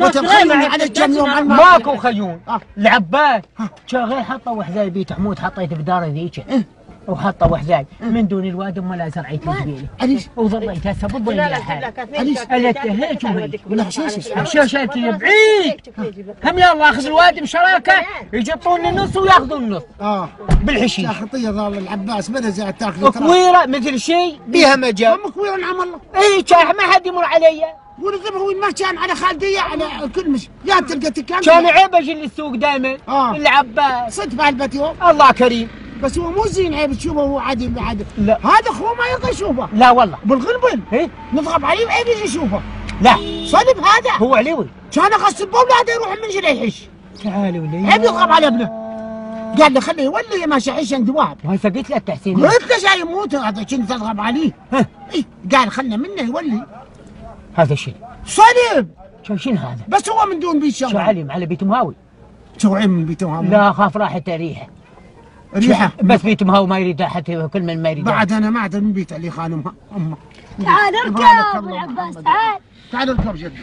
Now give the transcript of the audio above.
وتبخلني على كم يوم على ماكو خيون. العباس شغال حطوا حذاي بيت حمود حطيت بدار ذيك وحطوا حذاي من دون الواد ما لا زرعيت جبيلي. عريس وظليت هسه بالضيق يا حال. عريس قالت هيك وهيك. ولا حشيشه حشيشه بعيد. هم يلا اخذ الواد بشراكه يجطون النص وياخذون النص. بالحشيش. يا خطيه ظل العباس بدا زي تاخذ كويره مثل شيء بها مجال. ام كويره نعم الله. اي كان ما حد يمر علي. ولكن هو ما كان على خالديه على كل مش يا تلقى تكان كان عيب اجي للسوق دائما. العباس صدق بهالبيت يوم الله كريم. بس هو مو زين عيب تشوفه هو عادي بعد. لا هذا اخوه ما يرضى يشوفه. لا والله بالغلبن ايه نضغط عليه وعيب يجي يشوفه. لا صدق هذا هو علوي. كان اغسل باولاده يروح من جري يحش. تعالي ولي عيب يضغط على ابنه. قال له خليه يولي ماشي يحش عند واحد. وهسه قلت له التحسين قلت له جاي يموت هذا كنت اضغط عليه. اي قال خلنا منه يولي. هذا شيء صلب. شنو هذا؟ بس هو من دون بيت شو شغله. علم على بيت مهاوي. شو عيب من بيت مهاوي؟ لا خاف راحت ريحه. ريحه بس بيت مهاوي ما يريد حتى كل من ما يريد. بعد انا ما عاد من بيت اللي خانمها امه. تعال اركب العباس تعال. تعال اركب جدي.